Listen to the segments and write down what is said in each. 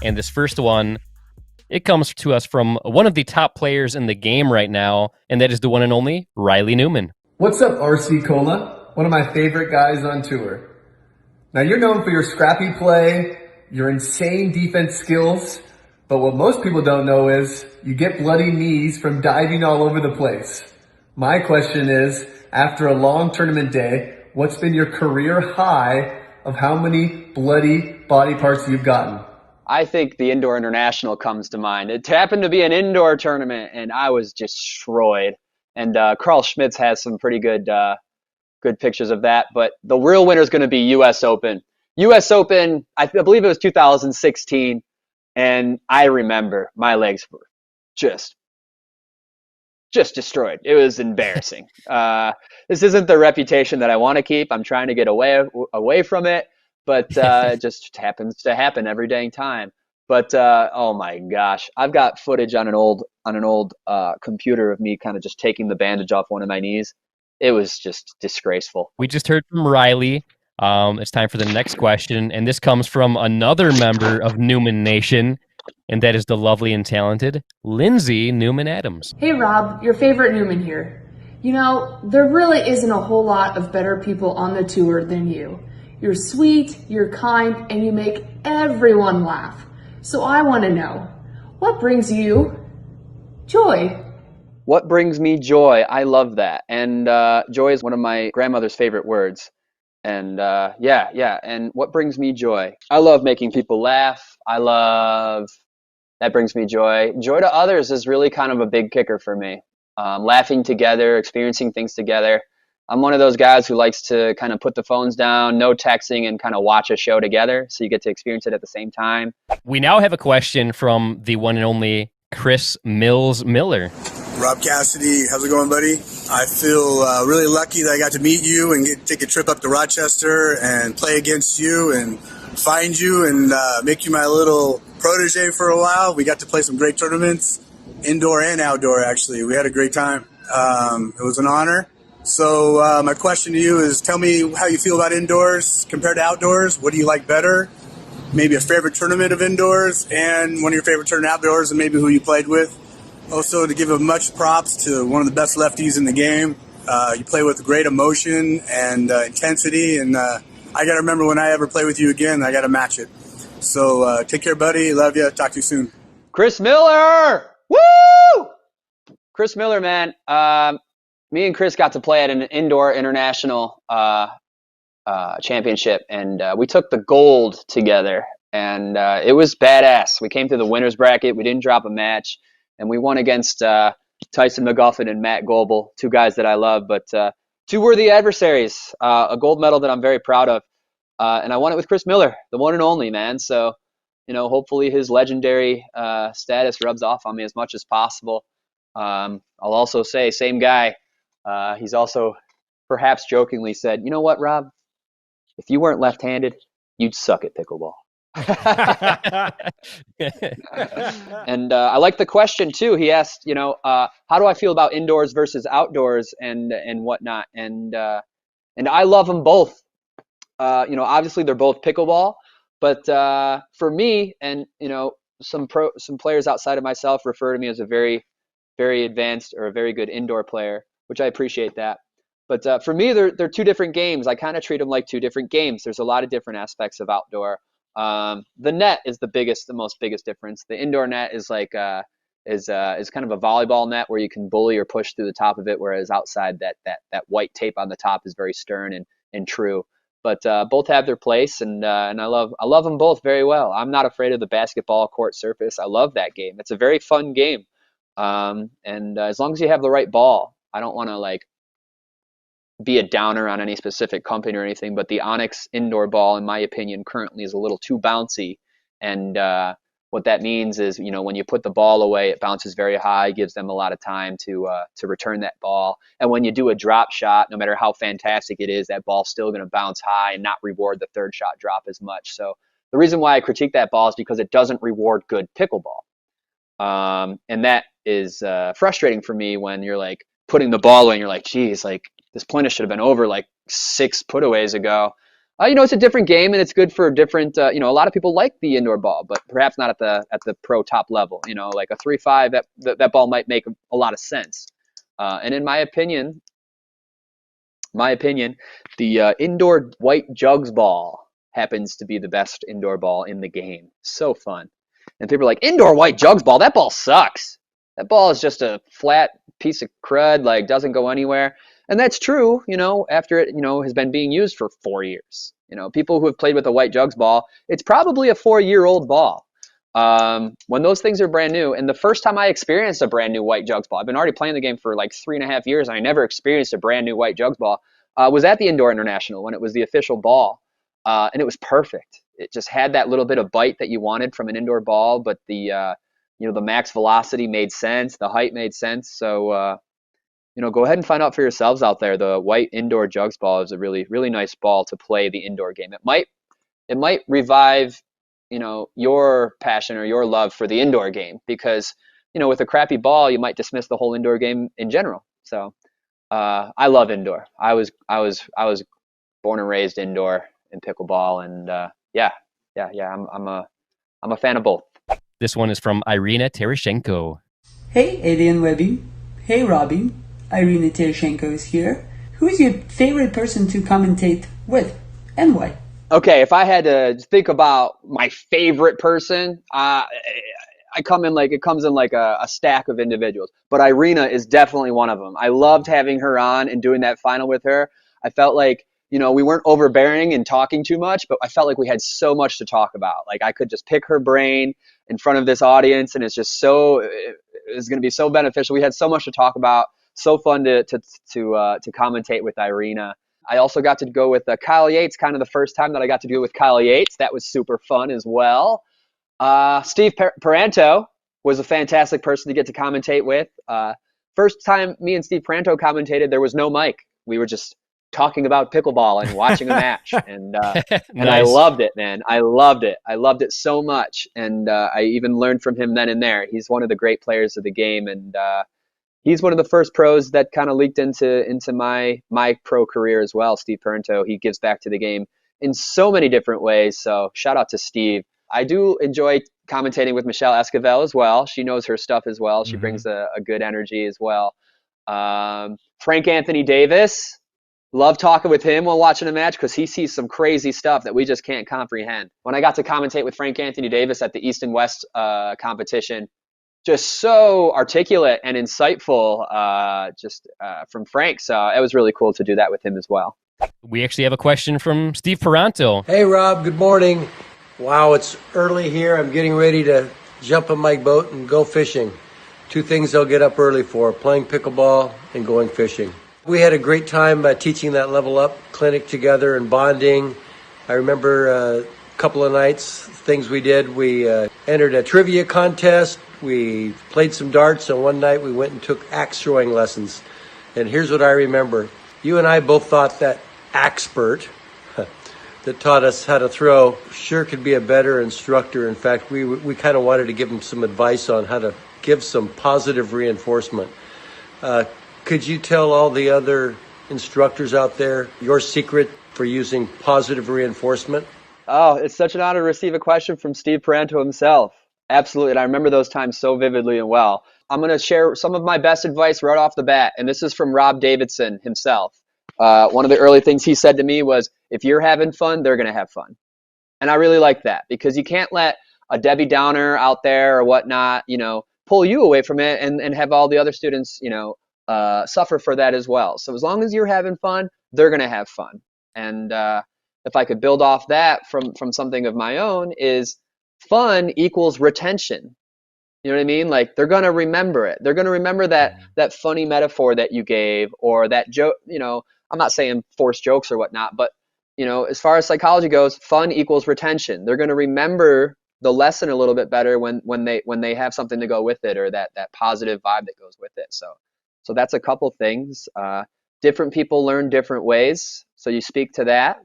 And this first one, it comes to us from one of the top players in the game right now, and that is the one and only Riley Newman. What's up, RC Cola? One of my favorite guys on tour. Now, you're known for your scrappy play, your insane defense skills, but what most people don't know is you get bloody knees from diving all over the place. My question is, after a long tournament day, what's been your career high of how many bloody body parts you've gotten? I think the Indoor International comes to mind. It happened to be an indoor tournament, and I was destroyed. And Carl Schmitz has some pretty good pictures of that. But the real winner is going to be U.S. Open. U.S. Open, I believe it was 2016, and I remember my legs were just destroyed. It was embarrassing. This isn't the reputation that I want to keep. I'm trying to get away from it. But it just happens to happen every dang time. But oh my gosh, I've got footage on an old computer of me kind of just taking the bandage off one of my knees. It was just disgraceful. We just heard from Riley. It's time for the next question, and this comes from another member of Newman Nation, and that is the lovely and talented Lindsey Newman Adams. Hey Rob, your favorite Newman here. You know, there really isn't a whole lot of better people on the tour than you. You're sweet, you're kind, and you make everyone laugh. So I want to know, what brings you joy? What brings me joy? I love that. And joy is one of my grandmother's favorite words. And yeah. And what brings me joy? I love making people laugh. That brings me joy. Joy to others is really kind of a big kicker for me. Laughing together, experiencing things together. I'm one of those guys who likes to kind of put the phones down, no texting, and kind of watch a show together, so you get to experience it at the same time. We now have a question from the one and only Chris Mills Miller. Rob Cassidy, how's it going, buddy? I feel really lucky that I got to meet you and take a trip up to Rochester and play against you and find you and make you my little protege for a while. We got to play some great tournaments, indoor and outdoor, actually. We had a great time. It was an honor. So my question to you is, tell me how you feel about indoors compared to outdoors. What do you like better? Maybe a favorite tournament of indoors and one of your favorite tournament outdoors and maybe who you played with. Also, to give a much props to one of the best lefties in the game. You play with great emotion and intensity. And I got to remember when I ever play with you again, I got to match it. So take care, buddy. Love you. Talk to you soon. Chris Miller! Woo! Chris Miller, man. Me and Chris got to play at an indoor international championship, and we took the gold together, and it was badass. We came through the winner's bracket. We didn't drop a match, and we won against Tyson McGuffin and Matt Goebel, two guys that I love, but two worthy adversaries, a gold medal that I'm very proud of, and I won it with Chris Miller, the one and only, man. So, you know, hopefully his legendary status rubs off on me as much as possible. I'll also say, same guy. He's also perhaps jokingly said, you know what, Rob? If you weren't left-handed, you'd suck at pickleball. And I like the question, too. He asked, you know, how do I feel about indoors versus outdoors and whatnot? And I love them both. You know, obviously they're both pickleball. But for me, and, you know, some players outside of myself refer to me as a very, very advanced or a very good indoor player, which I appreciate that. But for me, they're two different games. I kind of treat them like two different games. There's a lot of different aspects of outdoor. The net is the most biggest difference. The indoor net is like is kind of a volleyball net where you can bully or push through the top of it, whereas outside that white tape on the top is very stern and true. But both have their place, and I love them both very well. I'm not afraid of the basketball court surface. I love that game. It's a very fun game, and as long as you have the right ball. I don't want to like be a downer on any specific company or anything, but the Onyx indoor ball, in my opinion, currently is a little too bouncy. And what that means is, you know, when you put the ball away, it bounces very high, gives them a lot of time to return that ball. And when you do a drop shot, no matter how fantastic it is, that ball's still going to bounce high and not reward the third shot drop as much. So the reason why I critique that ball is because it doesn't reward good pickleball. And that is frustrating for me when you're like, putting the ball away and you're like, geez, like this pointer should have been over like 6 putaways ago. It's a different game, and it's good for different. A lot of people like the indoor ball, but perhaps not at the pro top level. Like a 3-5, that ball might make a lot of sense. And in my opinion, the indoor white jugs ball happens to be the best indoor ball in the game. So fun. And people are like, indoor white jugs ball? That ball sucks. That ball is just a flat piece of crud, like doesn't go anywhere. And that's true, after it, has been being used for 4 years. People who have played with a white jugs ball, it's probably a 4-year-old ball. When those things are brand new, and the first time I experienced a brand new white jugs ball, I've been already playing the game for like 3.5 years, and I never experienced a brand new white jugs ball, was at the Indoor International when it was the official ball. And it was perfect. It just had that little bit of bite that you wanted from an indoor ball, but the max velocity made sense, the height made sense. So, go ahead and find out for yourselves out there. The white indoor jugs ball is a really, really nice ball to play the indoor game. It might revive, your passion or your love for the indoor game, because, with a crappy ball, you might dismiss the whole indoor game in general. So, I love indoor. I was born and raised indoor in pickleball, and I'm a fan of both. This one is from Irina Tereschenko. Hey, Eddie and Webby. Hey, Robbie. Irina Tereschenko is here. Who's your favorite person to commentate with, and why? Okay, if I had to think about my favorite person, it comes in like a stack of individuals. But Irina is definitely one of them. I loved having her on and doing that final with her. I felt like, we weren't overbearing and talking too much, but I felt like we had so much to talk about. Like I could just pick her brain in front of this audience, and it's going to be so beneficial. We had so much to talk about. So fun to commentate with Irina. I also got to go with Kyle Yates, kind of the first time that I got to do it with Kyle Yates. That was super fun as well. Steve Paranto was a fantastic person to get to commentate with. First time me and Steve Paranto commentated, there was no mic. We were just talking about pickleball and watching a match. And Nice. and I loved it, man. I loved it. I loved it so much. And I even learned from him then and there. He's one of the great players of the game. And he's one of the first pros that kind of leaked into my pro career as well, Steve Paranto. He gives back to the game in so many different ways. So shout out to Steve. I do enjoy commentating with Michelle Esquivel as well. She knows her stuff as well. She brings a good energy as well. Frank Anthony Davis. Love talking with him while watching a match because he sees some crazy stuff that we just can't comprehend. When I got to commentate with Frank Anthony Davis at the East and West competition, just so articulate and insightful from Frank. So it was really cool to do that with him as well. We actually have a question from Steve Paranto. Hey, Rob. Good morning. Wow, it's early here. I'm getting ready to jump on my boat and go fishing. 2 things I'll get up early for, playing pickleball and going fishing. We had a great time teaching that Level Up clinic together and bonding. I remember a couple of nights, things we did. We entered a trivia contest. We played some darts, and one night we went and took axe throwing lessons. And here's what I remember. You and I both thought that expert that taught us how to throw sure could be a better instructor. In fact, we kind of wanted to give him some advice on how to give some positive reinforcement. Could you tell all the other instructors out there your secret for using positive reinforcement? Oh, it's such an honor to receive a question from Steve Paranto himself. Absolutely. And I remember those times so vividly and well. I'm going to share some of my best advice right off the bat. And this is from Rob Davidson himself. One of the early things he said to me was, if you're having fun, they're going to have fun. And I really like that, because you can't let a Debbie Downer out there or whatnot, pull you away from it and have all the other students, suffer for that as well. So as long as you're having fun, they're going to have fun. And if I could build off that from something of my own, is fun equals retention. You know what I mean? Like, they're going to remember it. They're going to remember that funny metaphor that you gave, or that joke. I'm not saying forced jokes or whatnot, but as far as psychology goes, fun equals retention. They're going to remember the lesson a little bit better when they have something to go with it, or that positive vibe that goes with it. So that's a couple things. Different people learn different ways. So you speak to that,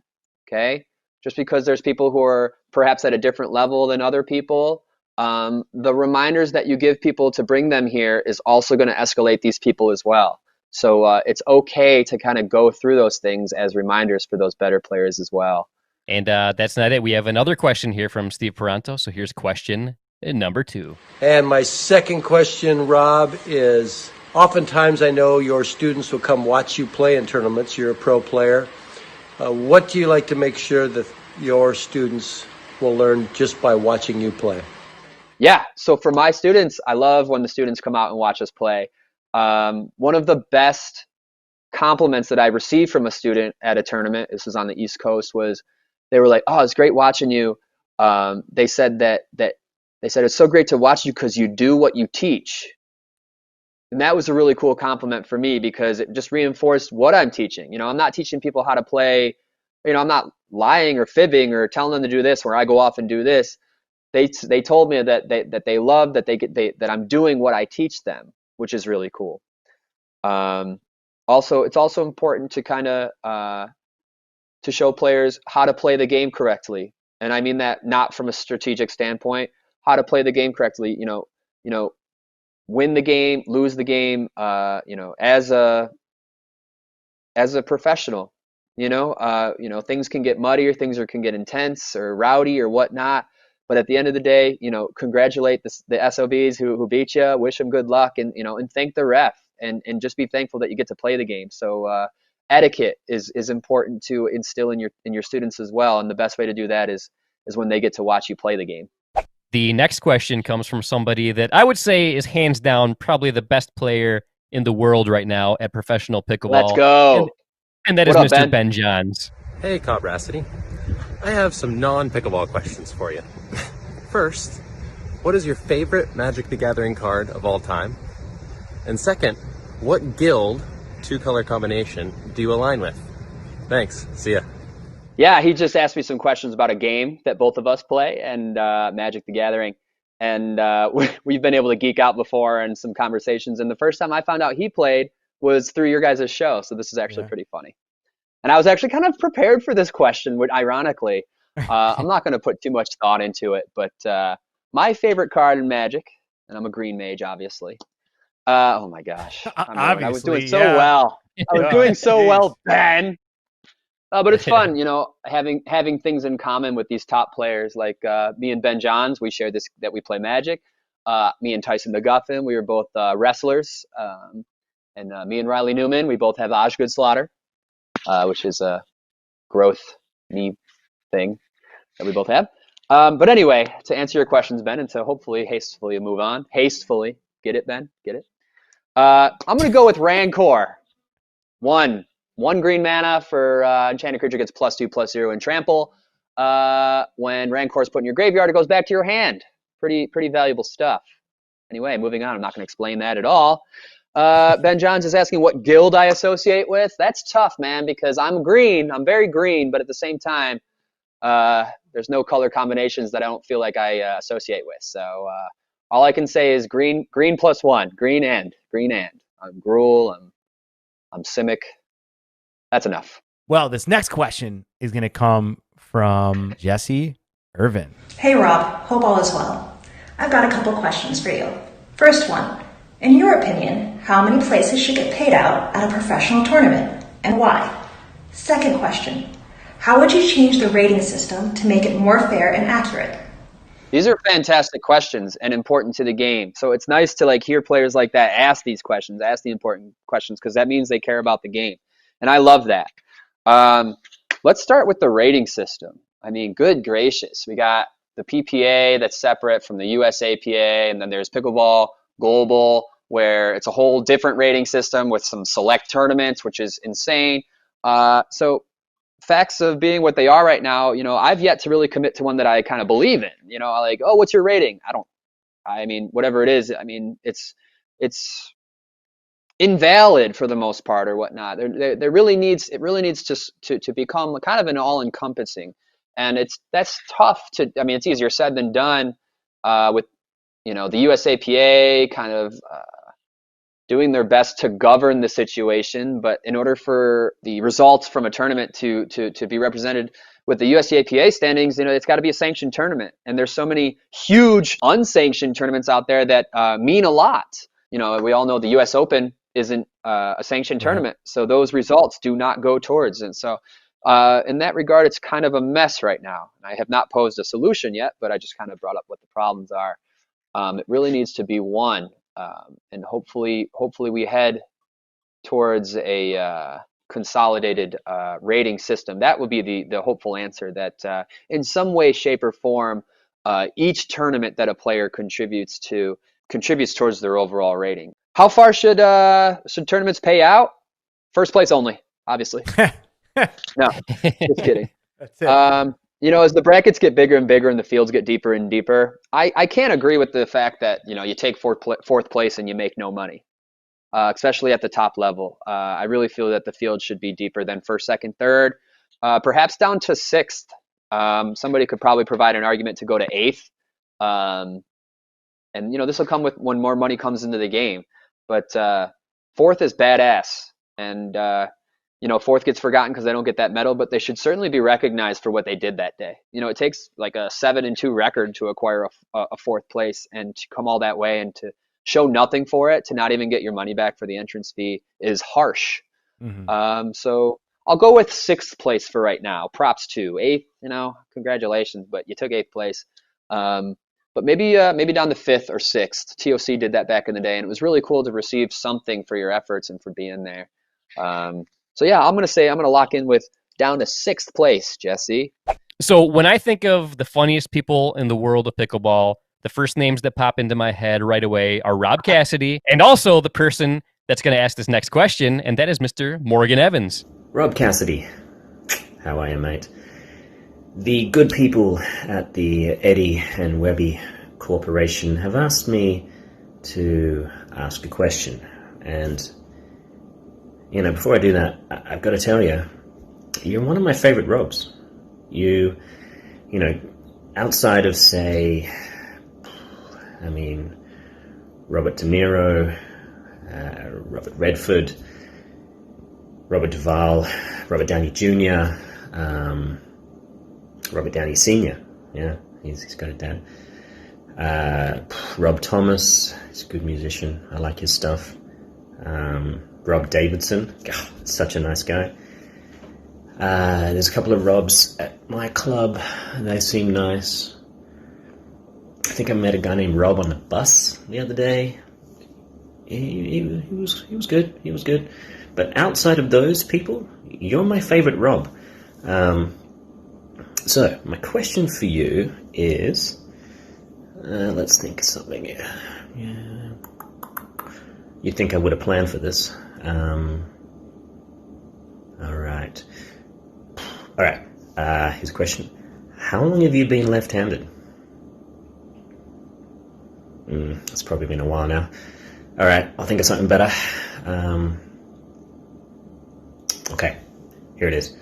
okay? Just because there's people who are perhaps at a different level than other people, the reminders that you give people to bring them here is also going to escalate these people as well. So it's okay to kind of go through those things as reminders for those better players as well. And that's not it. We have another question here from Steve Paranto. So here's question number 2. And my second question, Rob, is oftentimes I know your students will come watch you play in tournaments. You're a pro player. What do you like to make sure that your students will learn just by watching you play? Yeah, so for my students, I love when the students come out and watch us play. One of the best compliments that I received from a student at a tournament, this was on the East Coast, was they were like, "Oh, it's great watching you." They said they said it's so great to watch you because you do what you teach. And that was a really cool compliment for me because it just reinforced what I'm teaching. You know, I'm not teaching people how to play. You know, I'm not lying or fibbing or telling them to do this where I go off and do this. They told me that they love that that I'm doing what I teach them, which is really cool. Also, it's also important to kind of to show players how to play the game correctly, and I mean that not from a strategic standpoint. How to play the game correctly. You know, win the game, lose the game. You know, as a professional. You know, things can get muddy or things can get intense or rowdy or whatnot. But at the end of the day, you know, congratulate the SOBs who beat you, wish them good luck, and you know, and thank the ref, and just be thankful that you get to play the game. So etiquette is important to instill in your students as well, and the best way to do that is when they get to watch you play the game. The next question comes from somebody that I would say is hands down probably the best player in the world right now at professional pickleball. Let's go. And that is Mr. Ben Johns. Hey, Cassidy. I have some non-pickleball questions for you. First, what is your favorite Magic the Gathering card of all time? And second, what guild 2-color combination do you align with? Thanks. See ya. Yeah, he just asked me some questions about a game that both of us play and Magic the Gathering. And we've been able to geek out before and some conversations. And the first time I found out he played was through your guys' show. So this is actually pretty funny. And I was actually kind of prepared for this question, which ironically, I'm not going to put too much thought into it, but my favorite card in Magic, and I'm a green mage, obviously. Oh my gosh. I was doing so well. I was doing so well, Ben. But it's fun, you know, having things in common with these top players like me and Ben Johns. We share this, that we play Magic. Me and Tyson McGuffin, we were both wrestlers. And me and Riley Newman, we both have Osgood Slaughter, which is a growth knee thing that we both have. But anyway, to answer your questions, Ben, and to hopefully hastily move on. Hastily. Get it, Ben? Get it? I'm going to go with Rancor. One green mana for enchanted creature gets +2/+0 and trample. When Rancor is put in your graveyard, it goes back to your hand. Pretty valuable stuff. Anyway, moving on. I'm not going to explain that at all. Ben Johns is asking what guild I associate with. That's tough, man, because I'm green. I'm very green, but at the same time, there's no color combinations that I don't feel like I associate with. So all I can say is green +1, green and. I'm Gruul. I'm Simic. That's enough. Well, this next question is going to come from Jessie Irvine. Hey, Rob. Hope all is well. I've got a couple questions for you. First one, in your opinion, how many places should get paid out at a professional tournament and why? Second question, how would you change the rating system to make it more fair and accurate? These are fantastic questions and important to the game. So it's nice to hear players like that ask these questions, ask the important questions, because that means they care about the game. And I love that. Let's start with the rating system. I mean, good gracious. We got the PPA that's separate from the USAPA, and then there's Pickleball Global, where it's a whole different rating system with some select tournaments, which is insane. So facts of being what they are right now, I've yet to really commit to one that I kind of believe in. Oh, what's your rating? Whatever it is, it's invalid for the most part or whatnot. It really needs to become kind of an all-encompassing, and that's tough to. It's easier said than done with the USAPA kind of doing their best to govern the situation. But in order for the results from a tournament to be represented with the USAPA standings, it's got to be a sanctioned tournament. And there's so many huge unsanctioned tournaments out there that mean a lot. We all know the US Open isn't a sanctioned tournament, so those results do not go towards. And so in that regard, it's kind of a mess right now. I have not posed a solution yet, but I just kind of brought up what the problems are. It really needs to be one, and hopefully we head towards a consolidated rating system. That would be the hopeful answer, that in some way, shape, or form, each tournament that a player contributes towards their overall rating. How far should tournaments pay out? First place only, obviously. No, just kidding. That's it. As the brackets get bigger and bigger and the fields get deeper and deeper, I can't agree with the fact that, you take fourth place and you make no money, especially at the top level. I really feel that the field should be deeper than first, second, third, perhaps down to sixth. Somebody could probably provide an argument to go to eighth. And, this will come with when more money comes into the game. But fourth is badass. And, fourth gets forgotten because they don't get that medal, but they should certainly be recognized for what they did that day. It takes like a 7-2 record to acquire a fourth place, and to come all that way and to show nothing for it, to not even get your money back for the entrance fee, is harsh. Mm-hmm. So I'll go with sixth place for right now. Props to eighth, congratulations, but you took eighth place. But maybe down to fifth or sixth. TOC did that back in the day, and it was really cool to receive something for your efforts and for being there. So yeah, I'm gonna lock in with down to sixth place, Jesse. So when I think of the funniest people in the world of pickleball, the first names that pop into my head right away are Rob Cassidy, and also the person that's going to ask this next question, and that is Mr. Morgan Evans. Rob Cassidy, how are you, mate? The good people at the Eddie and Webby Corporation have asked me to ask a question, and before I do that, I've got to tell you, you're one of my favorite Robs. You outside of, say, Robert De Niro, Robert Redford, Robert Duvall, Robert Downey Jr., Robert Downey Sr., yeah, he's got a dad. Rob Thomas, he's a good musician. I like his stuff. Rob Davidson, such a nice guy. There's a couple of Robs at my club. They seem nice. I think I met a guy named Rob on the bus the other day. He was good. He was good. But outside of those people, you're my favorite Rob. So my question for you is, let's think of something here. Yeah. You'd think I would have planned for this. All right. Here's a question. How long have you been left-handed? It's probably been a while now. All right, I'll think of something better. Okay, here it is.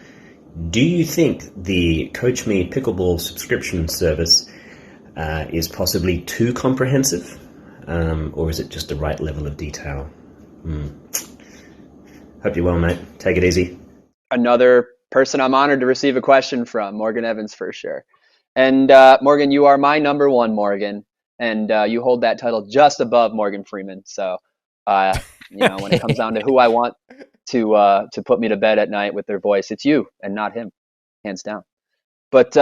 Do you think the Coach Me Pickleball subscription service is possibly too comprehensive? Or is it just the right level of detail? Hope you're well, mate. Take it easy. Another person I'm honored to receive a question from, Morgan Evans for sure. And Morgan, you are my number one, Morgan. And you hold that title just above Morgan Freeman. So, when it comes down to who I want to put me to bed at night with their voice, it's you and not him, hands down. But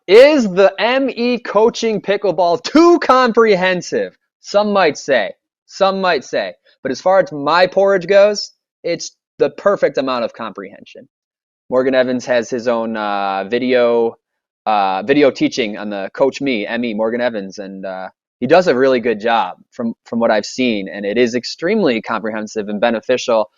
is the ME coaching pickleball too comprehensive? Some might say. But as far as my porridge goes, it's the perfect amount of comprehension. Morgan Evans has his own video teaching on the Coach Me, Morgan Evans, and he does a really good job from what I've seen, and it is extremely comprehensive and beneficial.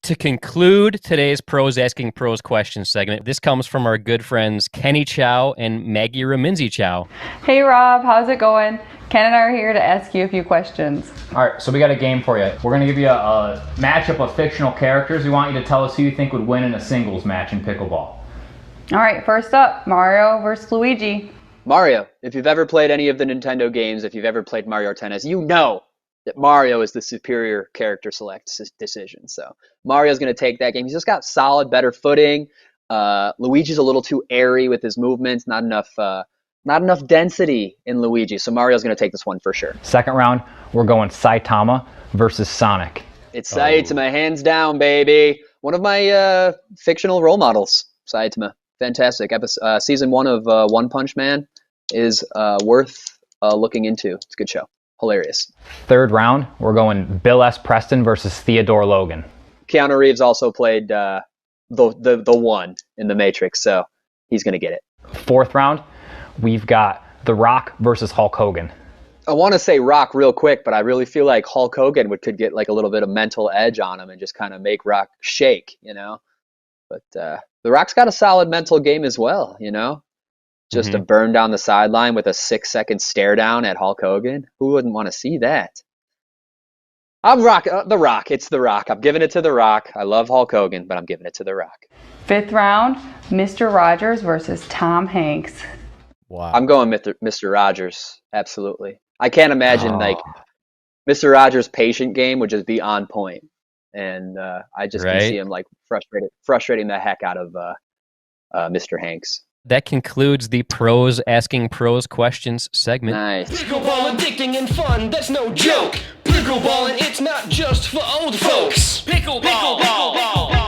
To conclude today's Pros Asking Pros questions segment, this comes from our good friends Kenny Chou and Maggie Remynse Chou. Hey Rob, how's it going? Ken and I are here to ask you a few questions. All right, so we got a game for you. We're going to give you a matchup of fictional characters. We want you to tell us who you think would win in a singles match in pickleball. All right, first up, Mario versus Luigi. Mario, if you've ever played any of the Nintendo games, if you've ever played Mario Tennis, you know that Mario is the superior character select decision. So Mario's going to take that game. He's just got solid, better footing. Luigi's a little too airy with his movements, not enough density in Luigi. So Mario's going to take this one for sure. Second round, we're going Saitama versus Sonic. It's Saitama, hands down, baby. One of my fictional role models. Saitama. Fantastic. Season 1 of One Punch Man is worth looking into. It's a good show. Hilarious. Third round, we're going Bill S. Preston versus Theodore Logan. Keanu Reeves also played the one in The Matrix, so he's going to get it. Fourth round, we've got The Rock versus Hulk Hogan. I want to say Rock real quick, but I really feel like Hulk Hogan could get like a little bit of mental edge on him and just kind of make Rock shake, you know? But The Rock's got a solid mental game as well, you know? Just a burn down the sideline with a 6-second stare down at Hulk Hogan. Who wouldn't want to see that? I'm The Rock. It's The Rock. I'm giving it to The Rock. I love Hulk Hogan, but I'm giving it to The Rock. Fifth round, Mr. Rogers versus Tom Hanks. Wow. I'm going Mr. Rogers. Absolutely. I can't imagine Mr. Rogers' patient game would just be on point. And I just can see him like frustrating the heck out of Mr. Hanks. That concludes the pros asking pros questions segment. Nice. Pickleball addicting and fun, that's no joke. Pickleball and it's not just for old folks. Pickleball.